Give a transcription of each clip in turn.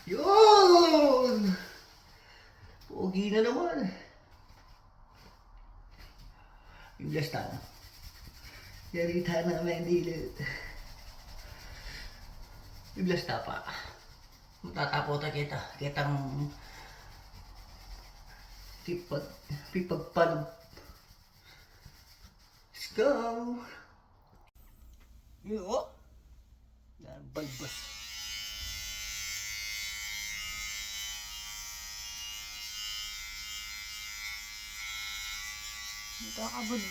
Yun! Pogi na naman. Yung last time. Yarita namin dilit. Yung last pa. Matatapota kita. Kitang pipagpalog. Let's go! Yun o. Yan, balbas. Nakakabad.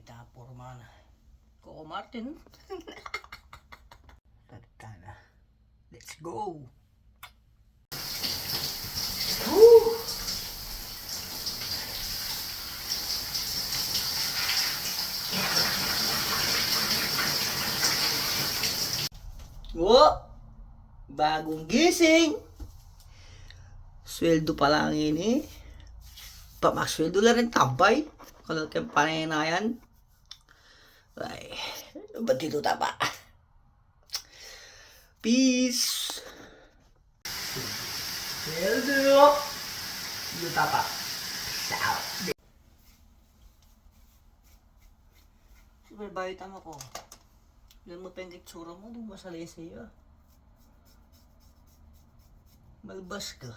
Tapor man. Coco Martin. Tagtana. Let's go. Woo! Wo! Bagong gising. Sweldo pa lang ini. Pamasweldo lang rin tabay. Kalau kaya panay na yan. Ay, ba't dito tapa? Peace! Sweldo! Dito tapa. Ciao! Super bayo tama ko. Ilan mo pa yung kitsura mo, doon masalay sa'yo. Malbas ka.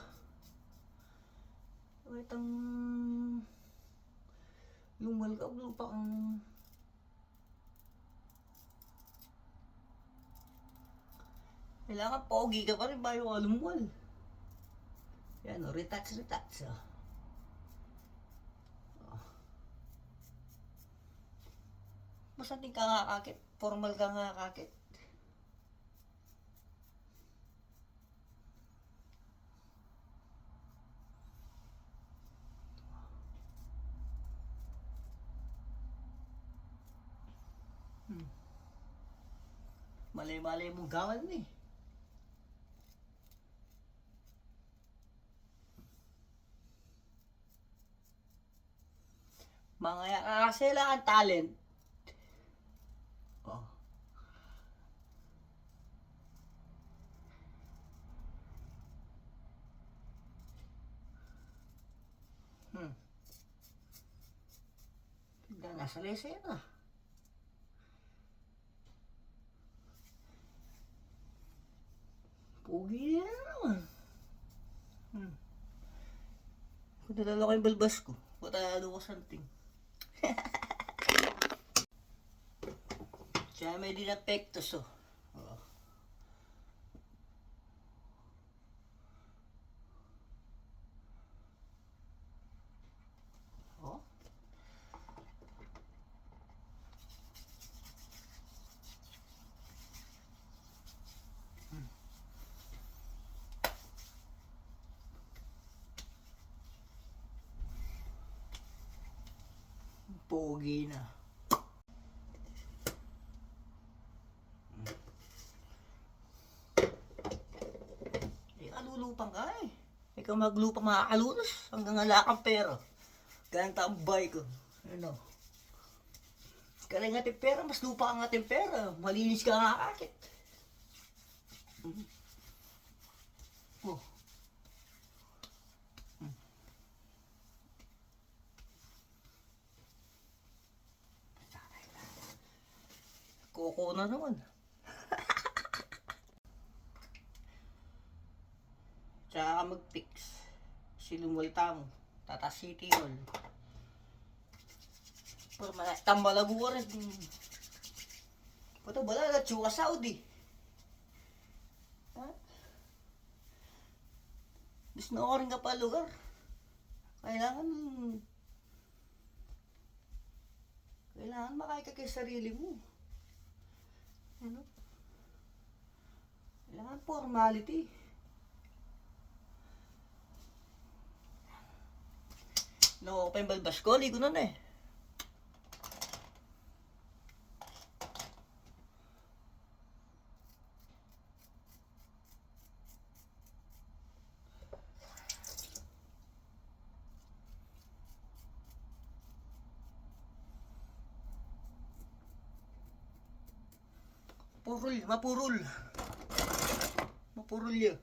Wait ang lumal ka, lupa ang kailangan pogi ka pa rin bayo ka lumal. Yan o, retouch. Basta din ka nga kakit, formal ka nga kakit. Malay-malay mong gawan eh. Mga kasi lang ang talent. Oh. Tignan, nasa lesa yan ah. Pogi na naman. Kung nalala ko yung balbas ko, patalo ko something. Siya may dinapektos oh. Oh. Pogi na. Lulupang ka eh. Ikaw maglupang makakalunos hanggang wala kang pera. Ganang tambay ko. Ano? Kaya nga pera, mas lupa ang ating pera. Malinis ka nga kakit. Oh. Koko na naman. Tsaka ka mag-fix. Silumulta mo. Tata City Hall. Pero tambalaguwa rin. Pato bala na Chuka Saudi. Ha? Bis na rin ka pa lugar. Kailangan makaya ka kay sarili mo. Ano? Kailangan formality. No, pa yung balbas ko, ligo na eh. Mapurul. Mapurul ya.